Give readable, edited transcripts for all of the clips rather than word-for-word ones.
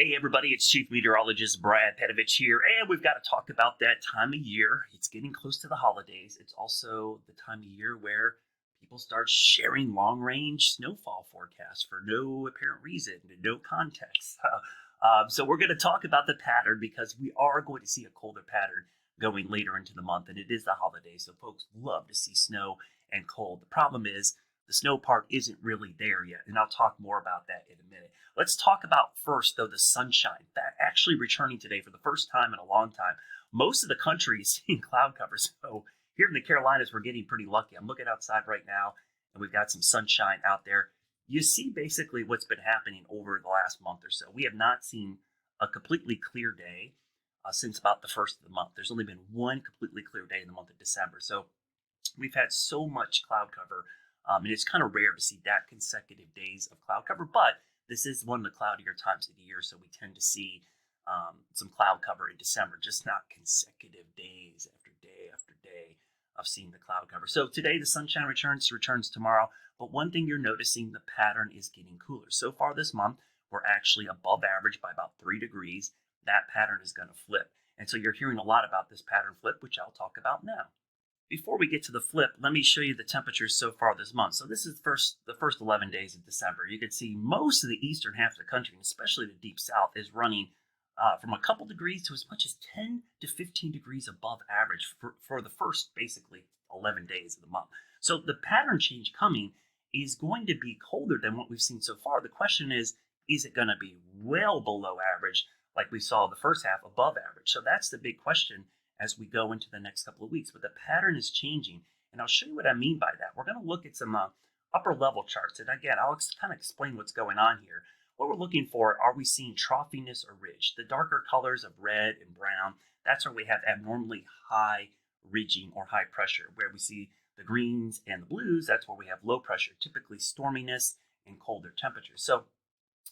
Hey everybody, it's Chief Meteorologist Brad Panovich here, and we've got to talk about that time of year. It's getting close to the holidays. It's also the time of year where people start sharing long-range snowfall forecasts for no apparent reason, no context. So we're going to talk about the pattern because we are going to see a colder pattern going later into the month, and it is the holidays, so folks love to see snow and cold. The problem is the snow part isn't really there yet, and I'll talk more about that in a minute. Let's talk about first, though, the sunshine. That actually returning today for the first time in a long time. Most of the country is seeing cloud cover, so here in the Carolinas, we're getting pretty lucky. I'm looking outside right now, and we've got some sunshine out there. You see basically what's been happening over the last month or so. We have not seen a completely clear day since about the first of the month. There's only been one completely clear day in the month of December. So we've had so much cloud cover, and it's kind of rare to see that consecutive days of cloud cover, but this is one of the cloudier times of the year, so we tend to see some cloud cover in December, just not consecutive days after day after day of seeing the cloud cover. So today the sunshine returns tomorrow, but one thing you're noticing, the pattern is getting cooler. So far this month, we're actually above average by about 3 degrees. That pattern is going to flip. And so you're hearing a lot about this pattern flip, which I'll talk about now. Before we get to the flip, let me show you the temperatures so far this month. So this is the first 11 days of December. You can see most of the eastern half of the country, and especially the deep south, is running from a couple degrees to as much as 10 to 15 degrees above average for the first, basically, 11 days of the month. So the pattern change coming is going to be colder than what we've seen so far. The question is it going to be well below average like we saw the first half, above average? So that's the big question as we go into the next couple of weeks. But the pattern is changing, and I'll show you what I mean by that. We're going to look at some upper level charts, and again, I'll kind of explain what's going on here. What we're looking for, are we seeing troughiness or ridge? The darker colors of red and brown, that's where we have abnormally high ridging or high pressure. Where we see the greens and the blues, that's where we have low pressure, typically storminess and colder temperatures. So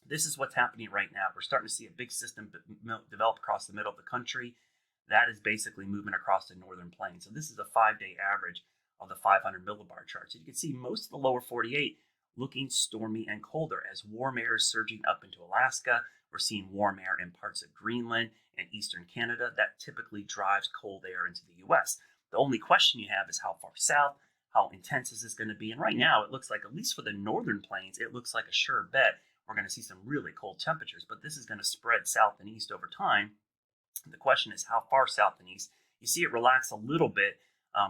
this is what's happening right now. We're starting to see a big system develop across the middle of the country. That is basically moving across the northern plains. So this is a 5-day average of the 500 millibar chart. So you can see most of the lower 48 looking stormy and colder as warm air is surging up into Alaska. We're seeing warm air in parts of Greenland and eastern Canada. That typically drives cold air into the U.S. The only question you have is how far south, how intense is this going to be? And right now it looks like, at least for the northern plains, it looks like a sure bet we're going to see some really cold temperatures, but this is going to spread south and east over time. The question is how far south and east. You see it relax a little bit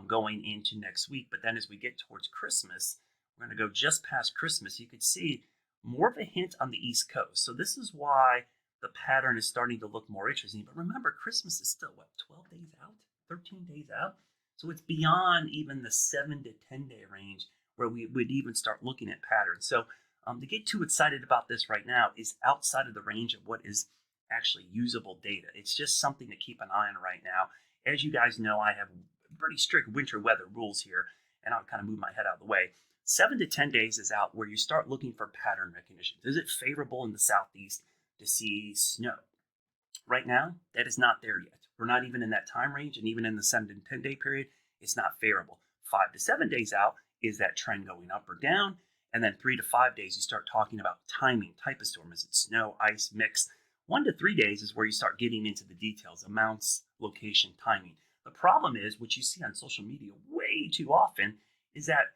going into next week, but then as we get towards Christmas, we're going to go just past Christmas. You could see more of a hint on the East Coast. So this is why the pattern is starting to look more interesting. But remember, Christmas is still, 12 days out, 13 days out? So it's beyond even the 7 to 10 day range where we would even start looking at patterns. So to get too excited about this right now is outside of the range of what is actually usable data. It's just something to keep an eye on right now. As you guys know, I have pretty strict winter weather rules here, and I'll kind of move my head out of the way. 7 to 10 days is out where you start looking for pattern recognition. Is it favorable in the southeast to see snow? Right now, that is not there yet. We're not even in that time range, and even in the 7 to 10 day period, it's not favorable. 5 to 7 days out, is that trend going up or down? And then 3 to 5 days, you start talking about timing, type of storm. Is it snow, ice, mix? 1 to 3 days is where you start getting into the details, amounts, location, timing. The problem is, what you see on social media way too often, is that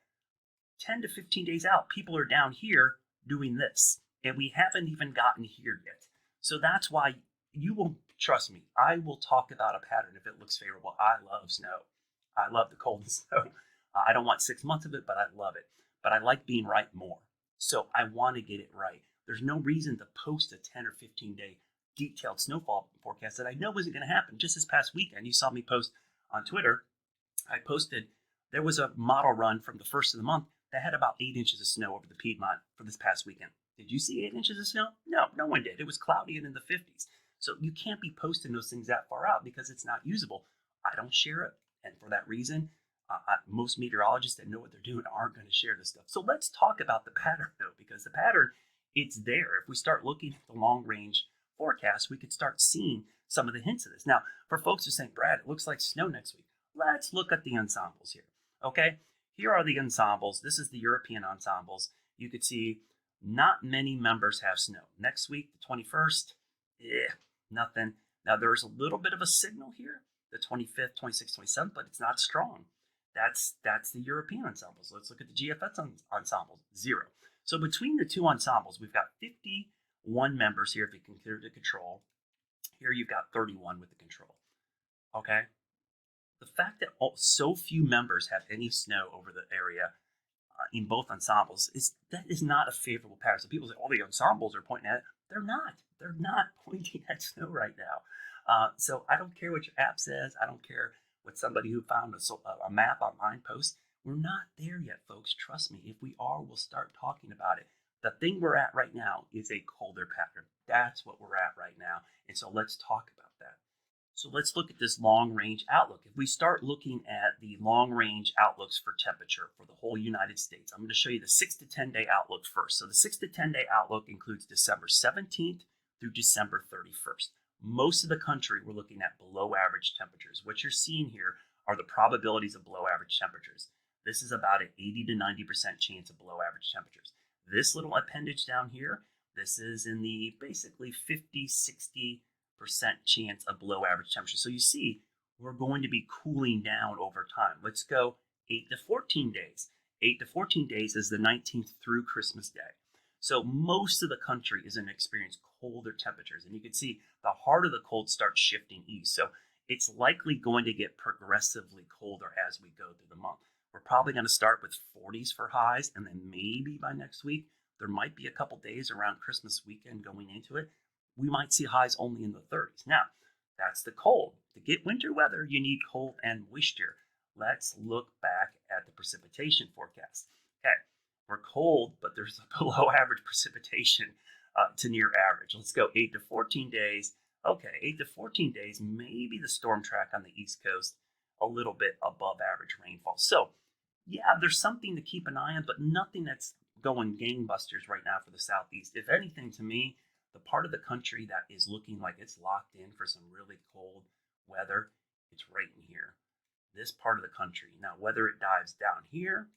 10 to 15 days out, people are down here doing this, and we haven't even gotten here yet. So that's why you will, trust me, I will talk about a pattern if it looks favorable. I love snow. I love the cold and snow. I don't want 6 months of it, but I love it. But I like being right more. So I want to get it right. There's no reason to post a 10 or 15 day detailed snowfall forecast that I know isn't going to happen. Just this past weekend, you saw me post on Twitter. I posted, there was a model run from the first of the month that had about 8 inches of snow over the Piedmont for this past weekend. Did you see 8 inches of snow? No, no one did. It was cloudy and in the 50s. So you can't be posting those things that far out because it's not usable. I don't share it. And for that reason, most meteorologists that know what they're doing aren't going to share this stuff. So let's talk about the pattern, though, because the pattern, it's there. If we start looking at the long range forecast, we could start seeing some of the hints of this. Now, for folks who are saying, Brad, it looks like snow next week, let's look at the ensembles here. Okay, here are the ensembles. This is the European ensembles. You could see not many members have snow. Next week, the 21st, Nothing. Now there's a little bit of a signal here, the 25th, 26th, 27th, but it's not strong. That's the European ensembles. Let's look at the GFS ensembles, 0. So between the two ensembles, we've got 51 members here if you consider the control. Here you've got 31 with the control. Okay? The fact that so few members have any snow over the area in both ensembles is not a favorable pattern. So people say, "Oh, the ensembles are pointing at it." They're not. They're not pointing at snow right now. So I don't care what your app says. I don't care what somebody who found a map online posts. We're not there yet, folks. Trust me. If we are, we'll start talking about it. The thing we're at right now is a colder pattern. That's what we're at right now. And so let's talk about that. So let's look at this long range outlook. If we start looking at the long range outlooks for temperature for the whole United States, I'm going to show you the 6 to 10 day outlook first. So the 6 to 10 day outlook includes December 17th through December 31st. Most of the country, we're looking at below average temperatures. What you're seeing here are the probabilities of below average temperatures. This is about an 80 to 90% chance of below average temperatures. This little appendage down here, this is in the basically 50, 60% chance of below average temperature. So you see, we're going to be cooling down over time. Let's go 8 to 14 days. 8 to 14 days is the 19th through Christmas Day. So most of the country is going to experience colder temperatures. And you can see the heart of the cold starts shifting east. So it's likely going to get progressively colder as we go through the month. We're probably going to start with 40s for highs, and then maybe by next week, there might be a couple days around Christmas weekend going into it. We might see highs only in the 30s. Now, that's the cold. To get winter weather, you need cold and moisture. Let's look back at the precipitation forecast. Okay, we're cold, but there's a below average precipitation to near average. Let's go 8 to 14 days. Okay, 8 to 14 days, maybe the storm track on the East Coast, a little bit above average rainfall. So, yeah, there's something to keep an eye on, but nothing that's going gangbusters right now for the Southeast. If anything, to me, the part of the country that is looking like it's locked in for some really cold weather, it's right in here. This part of the country. Now, whether it dives down here,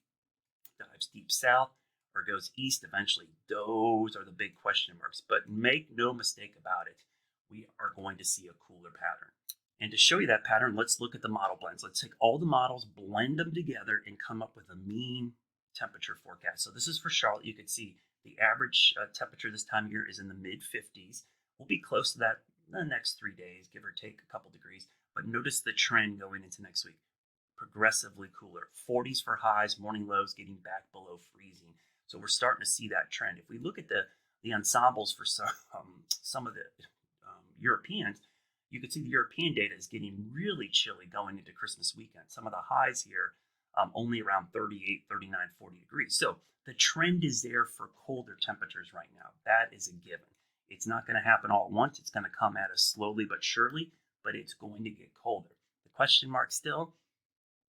dives deep south, or goes east eventually, those are the big question marks. But make no mistake about it, we are going to see a cooler pattern. And to show you that pattern, let's look at the model blends. Let's take all the models, blend them together, and come up with a mean temperature forecast. So this is for Charlotte. You can see the average temperature this time of year is in the mid-50s. We'll be close to that the next 3 days, give or take a couple degrees. But notice the trend going into next week. Progressively cooler. 40s for highs, morning lows getting back below freezing. So we're starting to see that trend. If we look at the ensembles for some of the Europeans, you can see the European data is getting really chilly going into Christmas weekend. Some of the highs here only around 38, 39, 40 degrees. So the trend is there for colder temperatures right now. That is a given. It's not going to happen all at once. It's going to come at us slowly but surely, but it's going to get colder. The question mark still,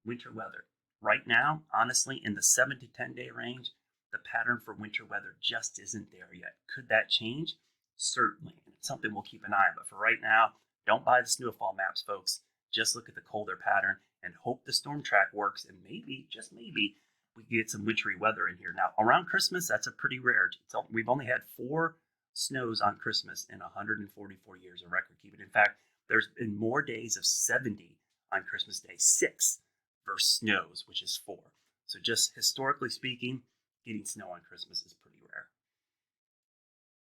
winter weather. Right now, honestly, in the 7 to 10 day range, the pattern for winter weather just isn't there yet. Could that change? Certainly. And it's something we'll keep an eye on. But for right now, don't buy the snowfall maps, folks. Just look at the colder pattern and hope the storm track works. And maybe, just maybe, we get some wintry weather in here. Now, around Christmas, that's a pretty rare. We've only had 4 snows on Christmas in 144 years of record keeping. In fact, there's been more days of 70 on Christmas Day, 6 versus snows, which is 4. So just historically speaking, getting snow on Christmas is